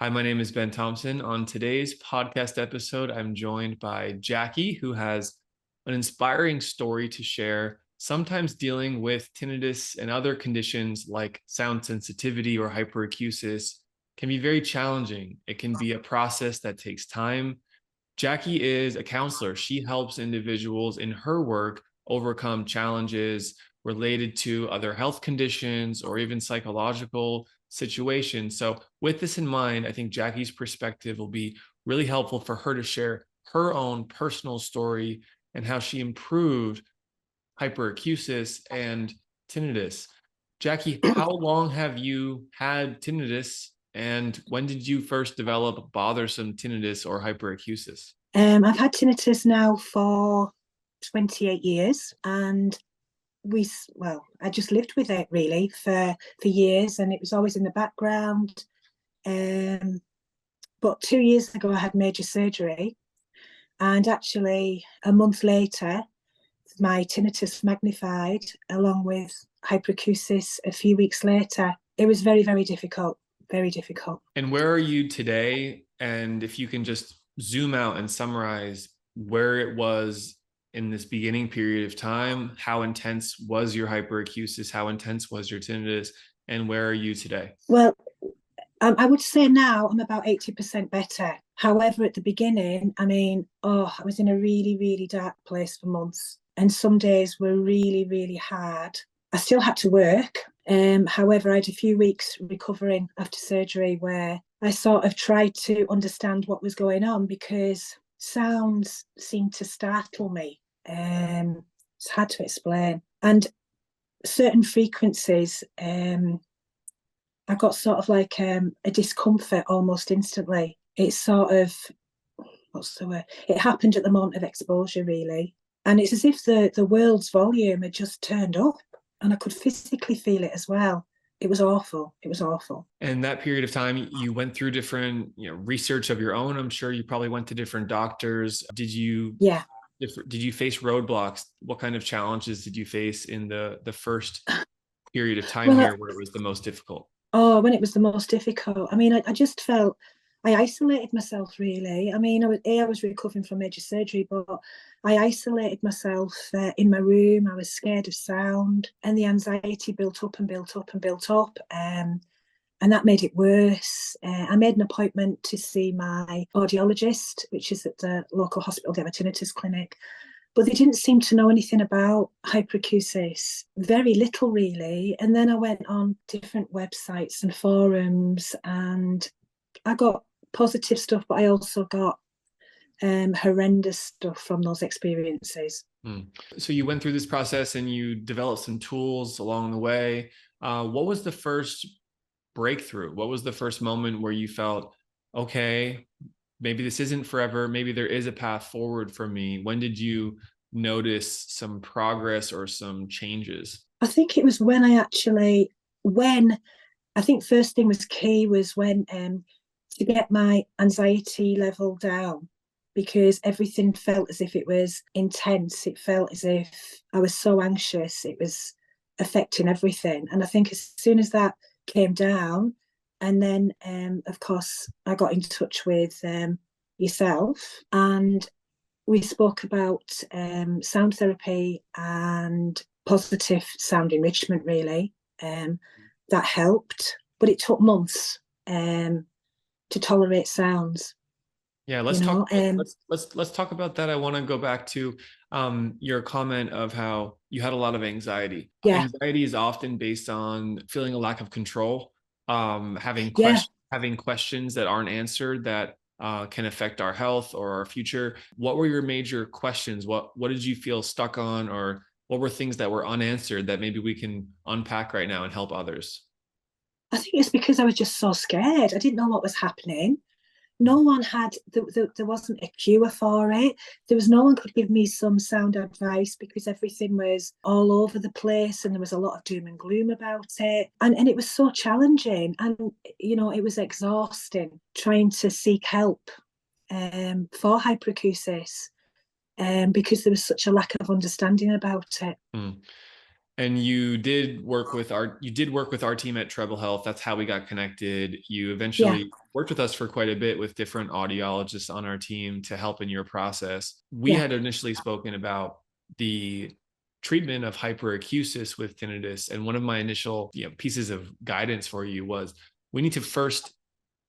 Hi, my name is Ben Thompson. On today's podcast episode, I'm joined by Jacquie, who has an inspiring story to share. Sometimes dealing with tinnitus and other conditions like sound sensitivity or hyperacusis can be very challenging. It can be a process that takes time. Jacquie is a counselor. She helps individuals in her work overcome challenges related to other health conditions or even psychological situations. So, with this in mind, I think Jacquie's perspective will be really helpful for her to share her own personal story and how she improved hyperacusis and tinnitus. Jacquie, how long have you had tinnitus, and when did you first develop bothersome tinnitus or hyperacusis? I've had tinnitus now for 28 years, and I just lived with it really for years, and it was always in the background. But 2 years ago, I had major surgery, and actually a month later, my tinnitus magnified along with hyperacusis. A few weeks later, it was very, very difficult, very difficult. And where are you today? And if you can just zoom out and summarize where it was in this beginning period of time, how intense was your hyperacusis? How intense was your tinnitus? And where are you today? Well, I would say now I'm about 80% better. However, at the beginning, I was in a really, really dark place for months. And some days were really, really hard. I still had to work. However, I had a few weeks recovering after surgery where I sort of tried to understand what was going on because sounds seemed to startle me. It's hard to explain. And certain frequencies, I got sort of like a discomfort almost instantly. It's sort of, what's the word? It happened at the moment of exposure, really. And it's as if the world's volume had just turned up, and I could physically feel it as well. It was awful. It was awful. And that period of time, you went through different, research of your own. I'm sure you probably went to different doctors. Yeah. Did you face roadblocks? What kind of challenges did you face in the first period of time Well, here where it was the most difficult? when it was the most difficult, I just felt I isolated myself really. I was recovering from major surgery, but I isolated myself in my room. I was scared of sound, and the anxiety built up and built up and built up. And that made it worse. I made an appointment to see my audiologist, which is at the local hospital. They have a tinnitus clinic, but they didn't seem to know anything about hyperacusis, very little really. And then I went on different websites and forums, and I got positive stuff, but I also got horrendous stuff from those experiences. So you went through this process and you developed some tools along the way. What was the first breakthrough? What was the first moment where you felt, okay, maybe this isn't forever. Maybe there is a path forward for me. When did you notice some progress or some changes? I think it was when I think first thing was key was when to get my anxiety level down, because everything felt as if it was intense. It felt as if I was so anxious. It was affecting everything. And I think as soon as that came down, and then of course I got in touch with yourself, and we spoke about sound therapy and positive sound enrichment really. That helped, but it took months to tolerate sounds. Yeah, You let's talk know, about let's talk about that. I want to go back to your comment of how you had a lot of anxiety. yeah, Anxiety is often based on feeling a lack of control, yeah. having questions that aren't answered that can affect our health or our future. What were your major questions? What did you feel stuck on, or what were things that were unanswered that maybe we can unpack right now and help others? I think it's because I was just so scared. I didn't know what was happening. No one had, there wasn't a cure for it. There was no one could give me some sound advice because everything was all over the place and there was a lot of doom and gloom about it. And it was so challenging. And, it was exhausting trying to seek help for hyperacusis because there was such a lack of understanding about it. Mm. And you did work with our team at Treble Health. That's how we got connected. You Yeah, eventually worked with us for quite a bit with different audiologists on our team to help in your process. We yeah, had initially spoken about the treatment of hyperacusis with tinnitus, and one of my initial pieces of guidance for you was we need to first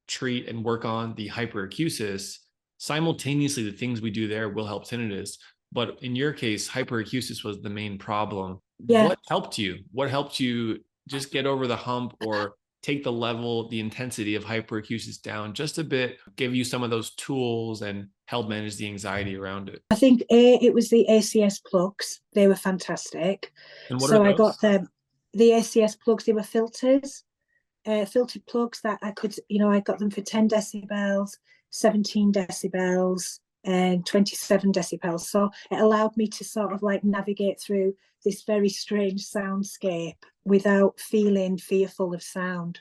treat and work on the hyperacusis. Simultaneously, the things we do there will help tinnitus. But in your case, hyperacusis was the main problem. yeah. What helped you? What helped you just get over the hump or take the level, the intensity of hyperacusis down just a bit, give you some of those tools and help manage the anxiety around it? I think it was the ACS plugs. They were fantastic. And what are So I got those? them. The ACS plugs, they were filters, filtered plugs that I could, I got them for 10 decibels, 17 decibels, and 27 decibels. So it allowed me to sort of like navigate through this very strange soundscape without feeling fearful of sound.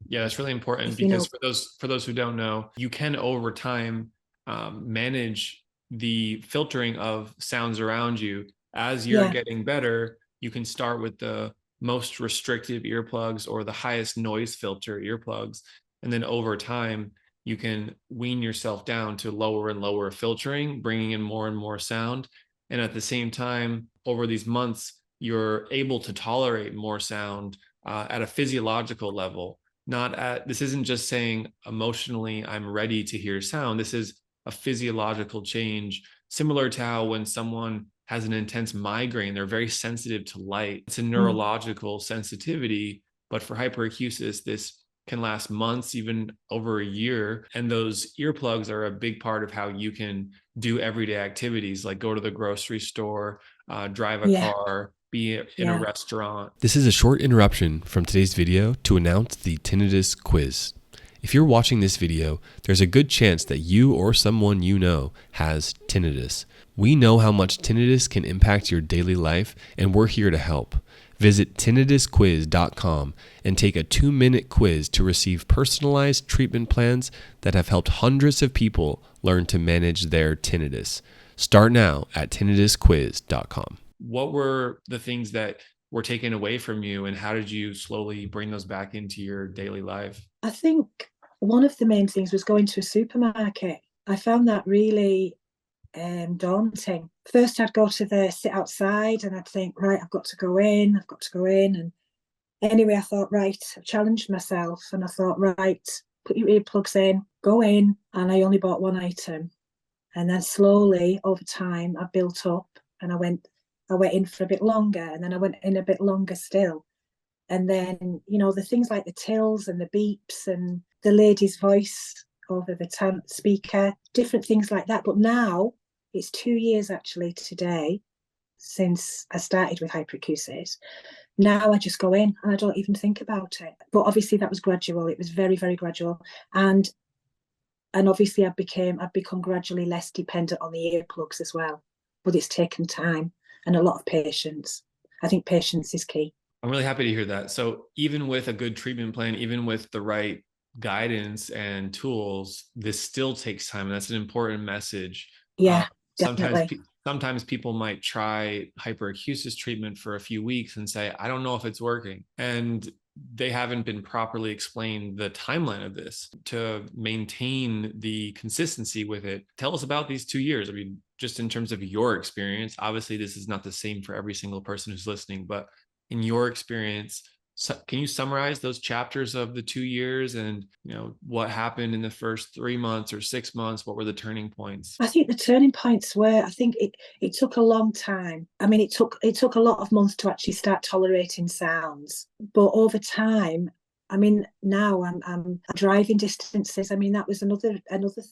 Yeah, that's really important If you because know, for those who don't know, you can over time manage the filtering of sounds around you. As you're yeah, getting better, you can start with the most restrictive earplugs or the highest noise filter earplugs, and then over time you can wean yourself down to lower and lower filtering, bringing in more and more sound. And at the same time, over these months, you're able to tolerate more sound at a physiological level. Not at This isn't just saying emotionally I'm ready to hear sound. This is a physiological change, similar to how when someone has an intense migraine, they're very sensitive to light. It's a mm, neurological sensitivity, but for hyperacusis, this can last months, even over a year. And those earplugs are a big part of how you can do everyday activities like go to the grocery store, drive a yeah, car, be in a yeah. restaurant. This is a short interruption from today's video to announce the tinnitus quiz. If you're watching this video, there's a good chance that you or someone you know has tinnitus. We know how much tinnitus can impact your daily life, and we're here to help. Visit tinnitusquiz.com and take a 2-minute quiz to receive personalized treatment plans that have helped hundreds of people learn to manage their tinnitus. Start now at tinnitusquiz.com. What were the things that were taken away from you, and how did you slowly bring those back into your daily life? I think one of the main things was going to a supermarket. I found that really daunting. First, I'd go to the sit outside and I'd think, right, I've got to go in, I've got to go in. And anyway, I thought, right, I challenged myself and I thought, right, put your earplugs in, go in. And I only bought one item. And then slowly over time, I built up and I went in for a bit longer and then I went in a bit longer still. And then, the things like the tills and the beeps and the lady's voice over the speaker, different things like that. But now it's 2 years actually today since I started with hyperacusis. Now I just go in and I don't even think about it. But obviously that was gradual. It was very, very gradual. And obviously I've become gradually less dependent on the earplugs as well. But it's taken time and a lot of patience. I think patience is key. I'm really happy to hear that. So even with a good treatment plan, even with the right guidance and tools, this still takes time. And that's an important message. Yeah, Sometimes, definitely. sometimes people might try hyperacusis treatment for a few weeks and say, I don't know if it's working. And they haven't been properly explained the timeline of this to maintain the consistency with it. Tell us about these 2 years. I mean, just in terms of your experience, obviously this is not the same for every single person who's listening, but in your experience, can you summarize those chapters of the 2 years and what happened in the first 3 months or 6 months? What were the turning points? I think the turning points were, I think it took a long time. I mean, it took a lot of months to actually start tolerating sounds. But over time, I mean, now I'm driving distances. I mean, that was another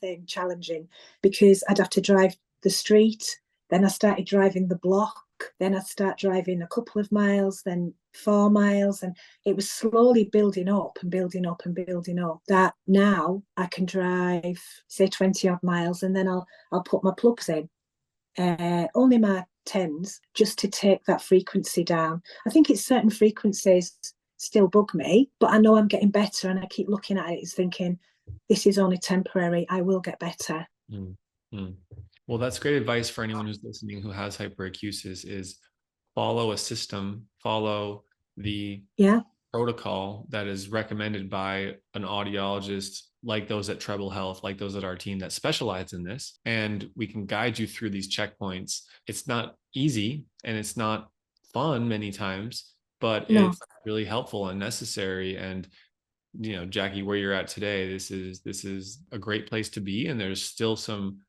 thing challenging because I'd have to drive the street. Then I started driving the block. Then I'd start driving a couple of miles, then 4 miles. And it was slowly building up and building up and building up that now I can drive, say, 20 odd miles and then I'll put my plugs in, only my 10s, just to take that frequency down. I think it's certain frequencies still bug me, but I know I'm getting better and I keep looking at it as thinking, this is only temporary. I will get better. Mm-hmm. Well, that's great advice for anyone who's listening who has hyperacusis is follow a system, follow the Yeah. protocol that is recommended by an audiologist, like those at Treble Health, like those at our team that specialize in this. And we can guide you through these checkpoints. It's not easy and it's not fun many times, but No. it's really helpful and necessary. And Jacquie, where you're at today, this is a great place to be, and there's still some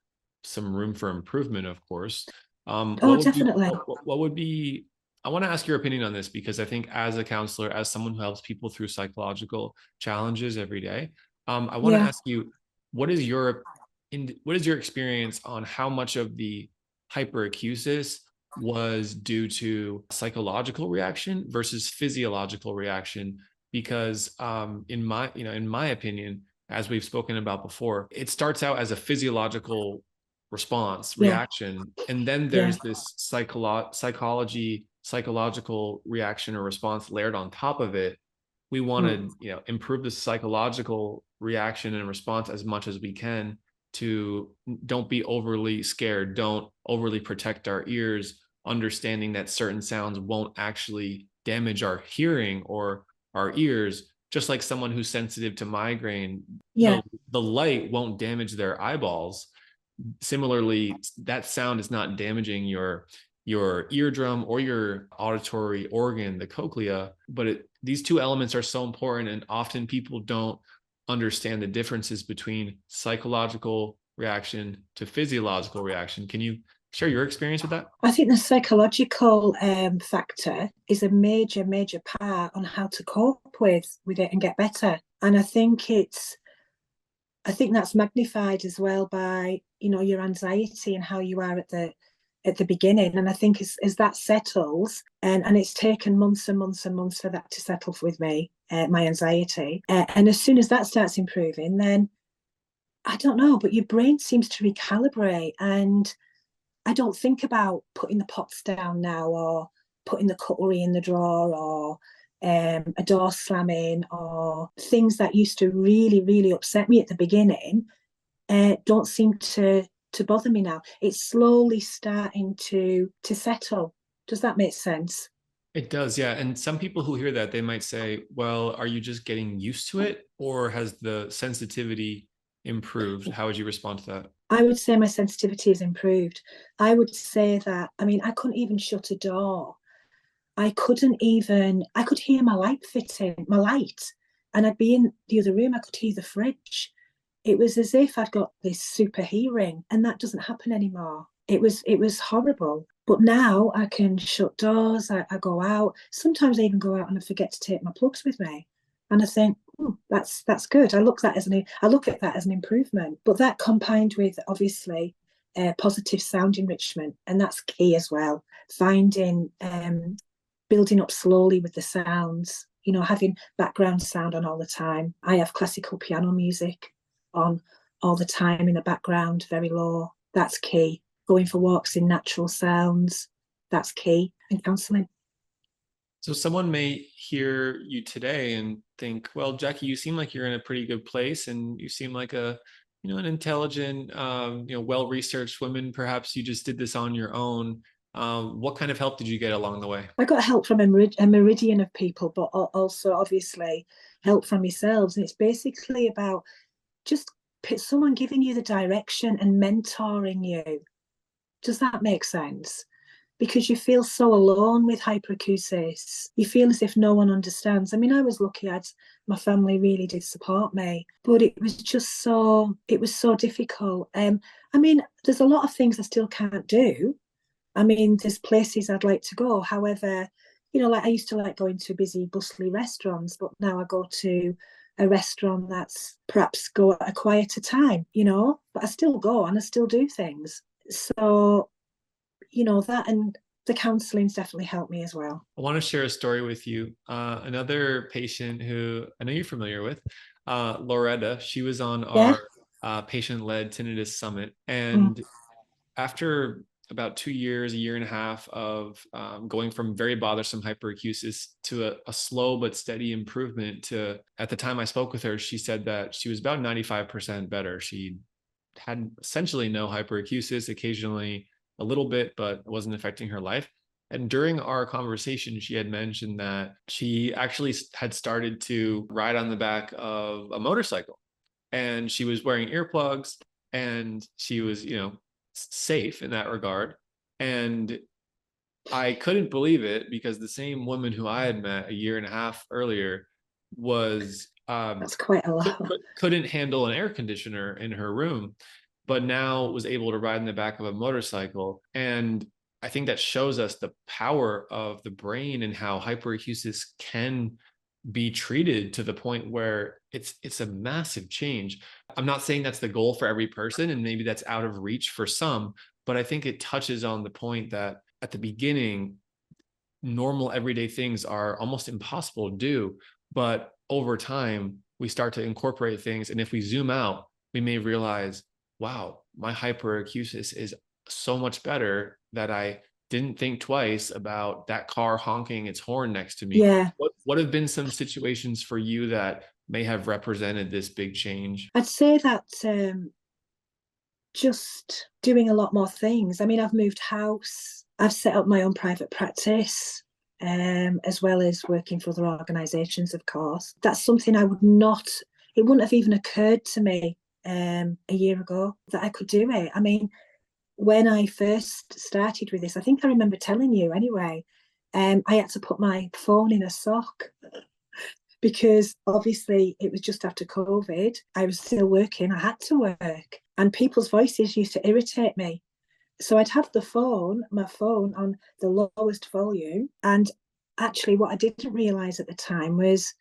room for improvement, of course. Oh, definitely. What would be, I want to ask your opinion on this, because I think as a counselor, as someone who helps people through psychological challenges every day, I want to Yeah. ask you, what is your experience on how much of the hyperacusis was due to psychological reaction versus physiological reaction? Because in my opinion, as we've spoken about before, it starts out as a physiological response, Yeah. reaction, and then Yeah. there's this psychological reaction or response layered on top of it. We want to improve the psychological reaction and response as much as we can to don't be overly scared, don't overly protect our ears, understanding that certain sounds won't actually damage our hearing or our ears. Just like someone who's sensitive to migraine, Yeah. the light won't damage their eyeballs. Similarly, that sound is not damaging your eardrum or your auditory organ, the cochlea. But these two elements are so important, and often people don't understand the differences between psychological reaction to physiological reaction. Can you share your experience with that? I think the psychological factor is a major, major part on how to cope with it and get better. And I think that's magnified as well by your anxiety and how you are at the beginning. And I think as that settles, and it's taken months and months and months for that to settle with me, my anxiety, and as soon as that starts improving, then I don't know, but your brain seems to recalibrate, and I don't think about putting the pots down now, or putting the cutlery in the drawer, or a door slamming, or things that used to really, really upset me at the beginning don't seem to bother me now. It's slowly starting to settle. Does that make sense? It does, yeah. And some people who hear that, they might say, well, are you just getting used to it, or has the sensitivity improved? How would you respond to that? I would say my sensitivity has improved. I would say that, I mean, I couldn't even shut a door. I could hear my light fitting, my light, and I'd be in the other room, I could hear the fridge. It was as if I'd got this super hearing, and that doesn't happen anymore. It was horrible. But now I can shut doors, I go out. Sometimes I even go out and I forget to take my plugs with me. And I think, that's good. I look at that as an improvement. But that combined with obviously positive sound enrichment, and that's key as well. Finding building up slowly with the sounds, having background sound on all the time. I have classical piano music on all the time in the background, very low. That's key. Going for walks in natural sounds, that's key. And counselling. So someone may hear you today and think, well, Jacquie, you seem like you're in a pretty good place, and you seem like an intelligent, well-researched woman. Perhaps you just did this on your own. What kind of help did you get along the way? I got help from a meridian of people, but also obviously help from yourselves. And it's basically about just someone giving you the direction and mentoring you. Does that make sense? Because you feel so alone with hyperacusis. You feel as if no one understands. I mean, I was lucky. My family really did support me, but it was so difficult. I mean, there's a lot of things I still can't do. I mean, there's places I'd like to go. However, like I used to like going to busy, bustly restaurants, but now I go to a restaurant that's perhaps go at a quieter time, but I still go and I still do things. So, that and the counseling's definitely helped me as well. I want to share a story with you. Another patient who I know you're familiar with, Loretta, she was on our patient-led tinnitus summit. And after about 2 years, a year and a half of going from very bothersome hyperacusis to a slow but steady improvement to, at the time I spoke with her, she said that she was about 95% better. She had essentially no hyperacusis, occasionally a little bit, but it wasn't affecting her life. And during our conversation, she had mentioned that she actually had started to ride on the back of a motorcycle, and she was wearing earplugs, and she was, safe in that regard. And I couldn't believe it, because the same woman who I had met a year and a half earlier was That's quite a lot. couldn't handle an air conditioner in her room, but now was able to ride in the back of a motorcycle. And I think that shows us the power of the brain and how hyperacusis can be treated to the point where it's a massive change. I'm not saying that's the goal for every person, and maybe that's out of reach for some, but I think it touches on the point that at the beginning, normal everyday things are almost impossible to do. But over time, we start to incorporate things. And if we zoom out, we may realize, wow, my hyperacusis is so much better that I didn't think twice about that car honking its horn next to me. Yeah. What have been some situations for you that may have represented this big change? I'd say that just doing a lot more things. I mean, I've moved house, I've set up my own private practice, as well as working for other organisations, of course. That's something it wouldn't have even occurred to me a year ago that I could do it. I mean, when I first started with this, I think I remember telling you anyway, I had to put my phone in a sock because obviously it was just after COVID. I was still working, I had to work, and people's voices used to irritate me. So I'd have my phone on the lowest volume. And actually what I didn't realise at the time was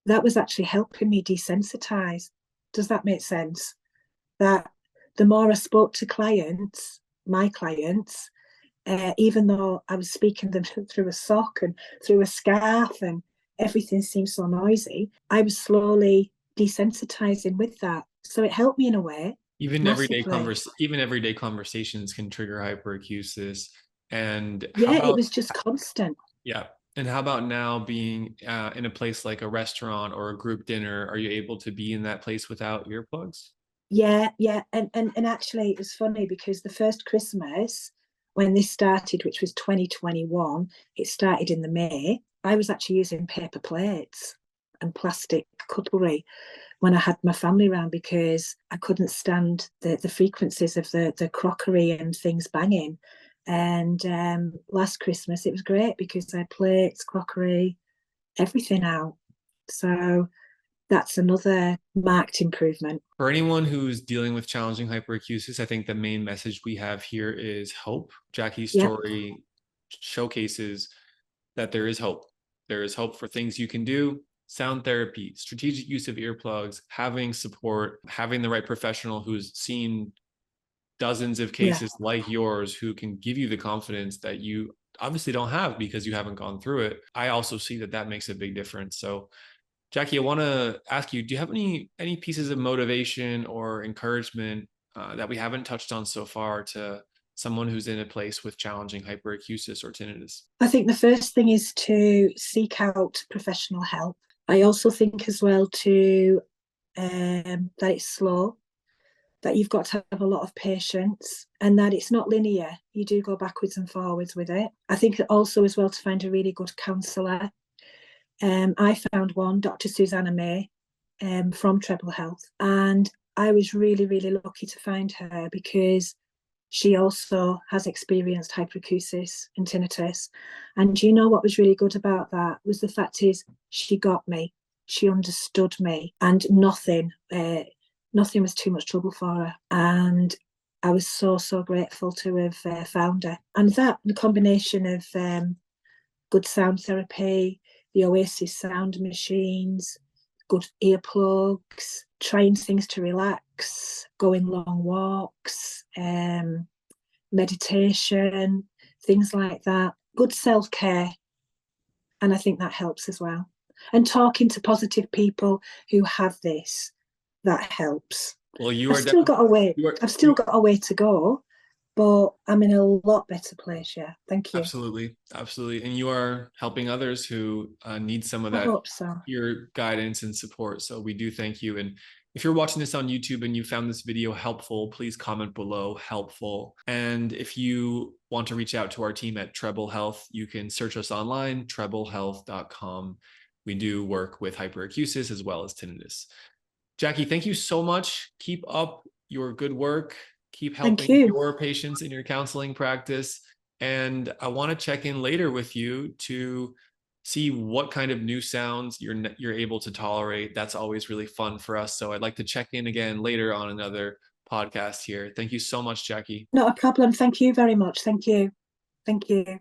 that was actually helping me desensitize. Does that make sense? That the more I spoke to my clients, even though I was speaking them through a sock and through a scarf and everything seemed so noisy, I was slowly desensitizing with that. So it helped me in a way. Even massively. everyday conversations can trigger hyperacusis. And how Yeah, it about, was just constant. yeah. And how about now being in a place like a restaurant or a group dinner? Are you able to be in that place without earplugs? Yeah. And actually it was funny because the first Christmas when this started, which was 2021, it started in the May, I was actually using paper plates and plastic cutlery when I had my family around because I couldn't stand the frequencies of the crockery and things banging. And last Christmas it was great because I had plates, crockery, everything out. So that's another marked improvement. For anyone who's dealing with challenging hyperacusis, I think the main message we have here is hope. Jacquie's Yep. story showcases that there is hope. There is hope for things you can do. Sound therapy, strategic use of earplugs, having support, having the right professional who's seen dozens of cases like yours, who can give you the confidence that you obviously don't have because you haven't gone through it. I also see that that makes a big difference. So Jacquie, I want to ask you, do you have any pieces of motivation or encouragement that we haven't touched on so far to someone who's in a place with challenging hyperacusis or tinnitus? I think the first thing is to seek out professional help. I also think as well that it's slow, that you've got to have a lot of patience and that it's not linear. You do go backwards and forwards with it. I think also as well to find a really good counsellor. I found one, Dr. Susanna May, from Treble Health, and I was really, really lucky to find her because she also has experienced hyperacusis and tinnitus. And you know what was really good about that was the fact is she got me, she understood me, and nothing was too much trouble for her. And I was so grateful to have found her. And that, the combination of good sound therapy, the Oasis sound machines, good earplugs, trying things to relax, going long walks, meditation, things like that. Good self-care. And I think that helps as well. And talking to positive people who have this, that helps. Well, I've still got a way to go, but I'm in a lot better place. Yeah, thank you. Absolutely. And you are helping others who need some of that I hope so. your guidance and support. So we do thank you. And If you're watching this on YouTube and you found this video helpful, please comment below helpful. And if you want to reach out to our team at Treble Health, you can search us online, treblehealth.com. We do work with hyperacusis as well as tinnitus. Jacquie, thank you so much. Keep up your good work. Keep helping your patients in your counseling practice. And I want to check in later with you to see what kind of new sounds you're able to tolerate. That's always really fun for us. So I'd like to check in again later on another podcast here. Thank you so much, Jacquie. Not a problem. Thank you very much. Thank you. Thank you.